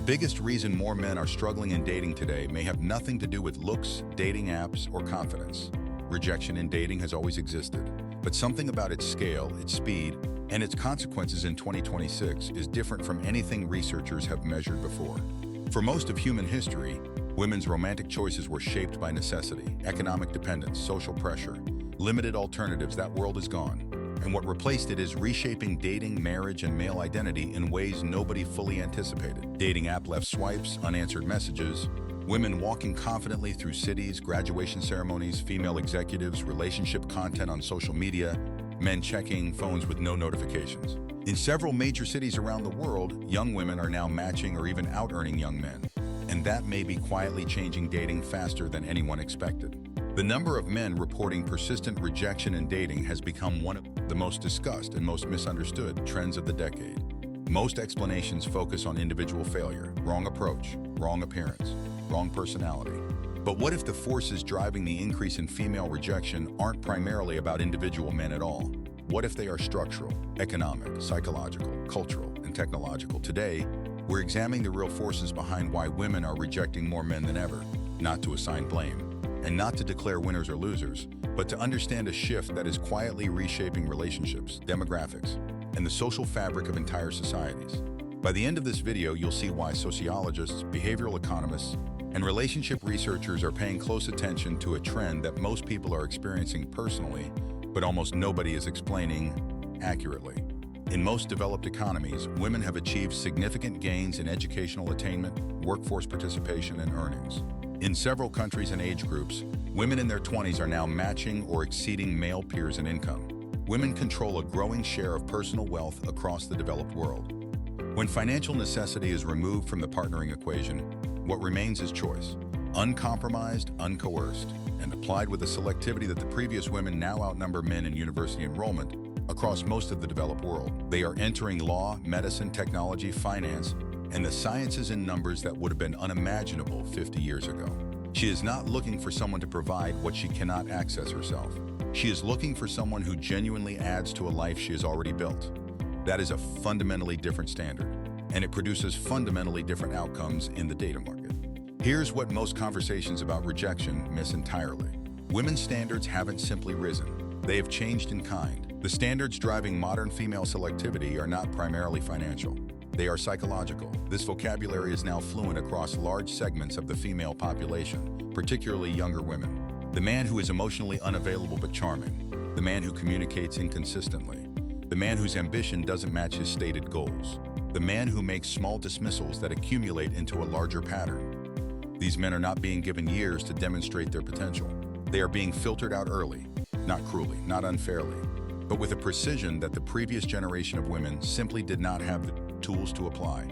biggest reason more men are struggling in dating today may have nothing to do with looks, dating apps, or confidence. Rejection in dating has always existed, but something about its scale, its speed, and its consequences in 2026 is different from anything researchers have measured before. For most of human history, women's romantic choices were shaped by necessity, economic dependence, social pressure, limited alternatives. That world is gone. And what replaced it is reshaping dating, marriage, and male identity in ways nobody fully anticipated. Dating app left swipes, unanswered messages, women walking confidently through cities, graduation ceremonies, female executives, relationship content on social media, men checking phones with no notifications. In several major cities around the world, young women are now matching or even out-earning young men. And that may be quietly changing dating faster than anyone expected. The number of men reporting persistent rejection in dating has become one of the most discussed and most misunderstood trends of the decade. Most explanations focus on individual failure, wrong approach, wrong appearance, wrong personality. But what if the forces driving the increase in female rejection aren't primarily about individual men at all? What if they are structural, economic, psychological, cultural, and technological? Today, we're examining the real forces behind why women are rejecting more men than ever, not to assign blame, and not to declare winners or losers, but to understand a shift that is quietly reshaping relationships, demographics, and the social fabric of entire societies. By the end of this video, you'll see why sociologists, behavioral economists, and relationship researchers are paying close attention to a trend that most people are experiencing personally, but almost nobody is explaining accurately. In most developed economies, women have achieved significant gains in educational attainment, workforce participation, and earnings. In several countries and age groups, women in their 20s are now matching or exceeding male peers in income. Women control a growing share of personal wealth across the developed world. When financial necessity is removed from the partnering equation, what remains is choice, uncompromised, uncoerced, and applied with a selectivity that the previous women now outnumber men in university enrollment across most of the developed world. They are entering law, medicine, technology, finance, and the sciences in numbers that would have been unimaginable 50 years ago. She is not looking for someone to provide what she cannot access herself. She is looking for someone who genuinely adds to a life she has already built. That is a fundamentally different standard, and it produces fundamentally different outcomes in the dating market. Here's what most conversations about rejection miss entirely. Women's standards haven't simply risen. They have changed in kind. The standards driving modern female selectivity are not primarily financial. They are psychological. This vocabulary is now fluent across large segments of the female population, particularly younger women. The man who is emotionally unavailable but charming. The man who communicates inconsistently. The man whose ambition doesn't match his stated goals. The man who makes small dismissals that accumulate into a larger pattern. These men are not being given years to demonstrate their potential. They are being filtered out early, not cruelly, not unfairly, but with a precision that the previous generation of women simply did not have the tools to apply.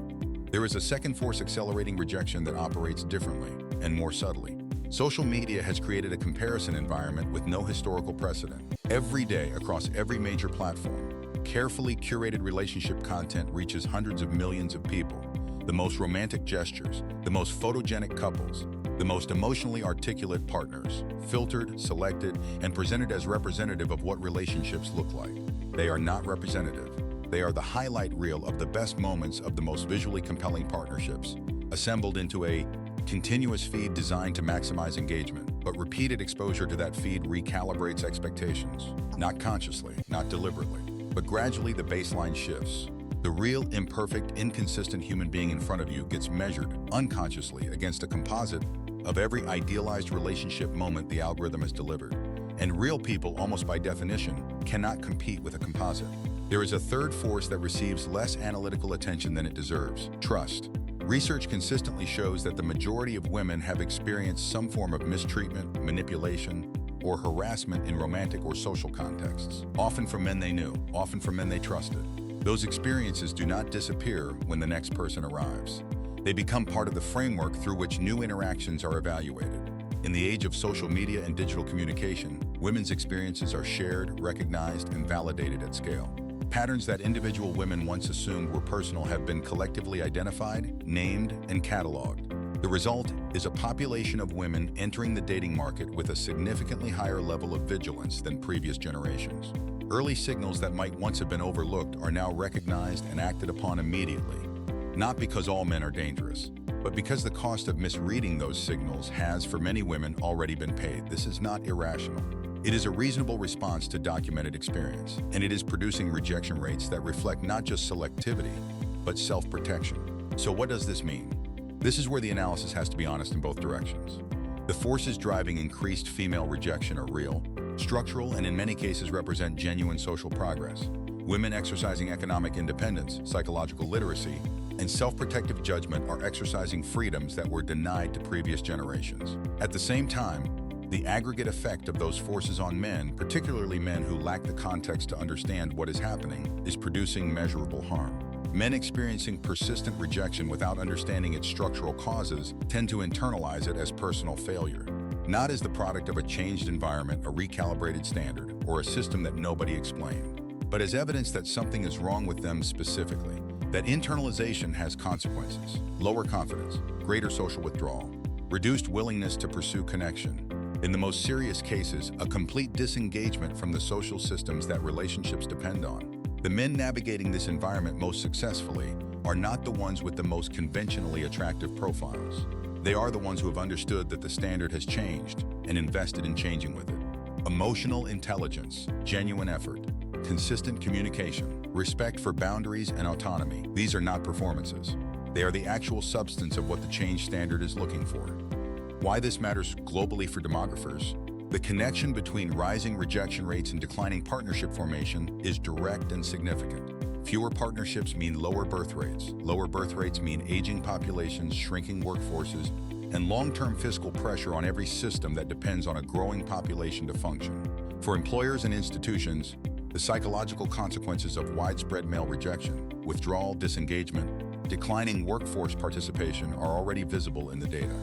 There is a second force accelerating rejection that operates differently and more subtly. Social media has created a comparison environment with no historical precedent. Every day, across every major platform, carefully curated relationship content reaches hundreds of millions of people. The most romantic gestures, the most photogenic couples, the most emotionally articulate partners, filtered, selected, and presented as representative of what relationships look like. They are not representative. They are the highlight reel of the best moments of the most visually compelling partnerships, assembled into a continuous feed designed to maximize engagement. But repeated exposure to that feed recalibrates expectations. Not consciously, not deliberately, but gradually the baseline shifts. The real, imperfect, inconsistent human being in front of you gets measured unconsciously against a composite of every idealized relationship moment the algorithm has delivered. And real people, almost by definition, cannot compete with a composite. There is a third force that receives less analytical attention than it deserves: trust. Research consistently shows that the majority of women have experienced some form of mistreatment, manipulation, or harassment in romantic or social contexts, often from men they knew, often from men they trusted. Those experiences do not disappear when the next person arrives. They become part of the framework through which new interactions are evaluated. In the age of social media and digital communication, women's experiences are shared, recognized, and validated at scale. Patterns that individual women once assumed were personal have been collectively identified, named, and cataloged. The result is a population of women entering the dating market with a significantly higher level of vigilance than previous generations. Early signals that might once have been overlooked are now recognized and acted upon immediately. Not because all men are dangerous, but because the cost of misreading those signals has, for many women, already been paid. This is not irrational. It is a reasonable response to documented experience, and it is producing rejection rates that reflect not just selectivity, but self-protection. So what does this mean? This is where the analysis has to be honest in both directions. The forces driving increased female rejection are real, structural, and in many cases represent genuine social progress. Women exercising economic independence, psychological literacy, and self-protective judgment are exercising freedoms that were denied to previous generations. At the same time, the aggregate effect of those forces on men, particularly men who lack the context to understand what is happening, is producing measurable harm. Men experiencing persistent rejection without understanding its structural causes tend to internalize it as personal failure, not as the product of a changed environment, a recalibrated standard, or a system that nobody explained, but as evidence that something is wrong with them specifically. That internalization has consequences: lower confidence, greater social withdrawal, reduced willingness to pursue connection. In the most serious cases, a complete disengagement from the social systems that relationships depend on. The men navigating this environment most successfully are not the ones with the most conventionally attractive profiles. They are the ones who have understood that the standard has changed and invested in changing with it. Emotional intelligence, genuine effort, consistent communication, respect for boundaries and autonomy. These are not performances. They are the actual substance of what the change standard is looking for. Why this matters globally for demographers? The connection between rising rejection rates and declining partnership formation is direct and significant. Fewer partnerships mean lower birth rates. Lower birth rates mean aging populations, shrinking workforces, and long-term fiscal pressure on every system that depends on a growing population to function. For employers and institutions, the psychological consequences of widespread male rejection, withdrawal, disengagement, declining workforce participation are already visible in the data.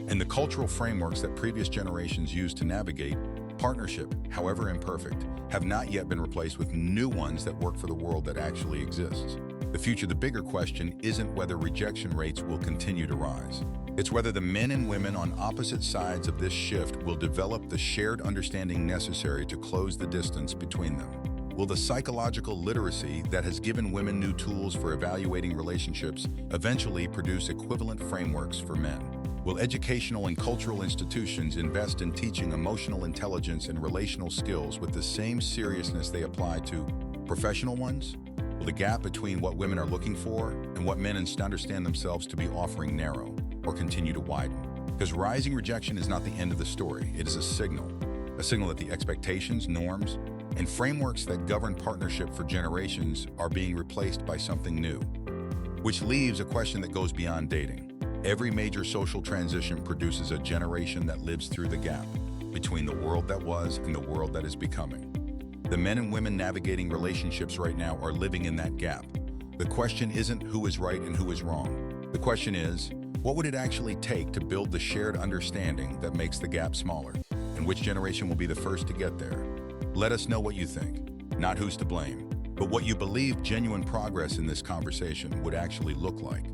And the cultural frameworks that previous generations used to navigate partnership, however imperfect, have not yet been replaced with new ones that work for the world that actually exists. The bigger question isn't whether rejection rates will continue to rise. It's whether the men and women on opposite sides of this shift will develop the shared understanding necessary to close the distance between them. Will the psychological literacy that has given women new tools for evaluating relationships eventually produce equivalent frameworks for men? Will educational and cultural institutions invest in teaching emotional intelligence and relational skills with the same seriousness they apply to professional ones? Will the gap between what women are looking for and what men understand themselves to be offering narrow or continue to widen? Because rising rejection is not the end of the story. It is a signal that the expectations, norms, and frameworks that govern partnership for generations are being replaced by something new. Which leaves a question that goes beyond dating. Every major social transition produces a generation that lives through the gap between the world that was and the world that is becoming. The men and women navigating relationships right now are living in that gap. The question isn't who is right and who is wrong. The question is, what would it actually take to build the shared understanding that makes the gap smaller? And which generation will be the first to get there? Let us know what you think, not who's to blame, but what you believe genuine progress in this conversation would actually look like.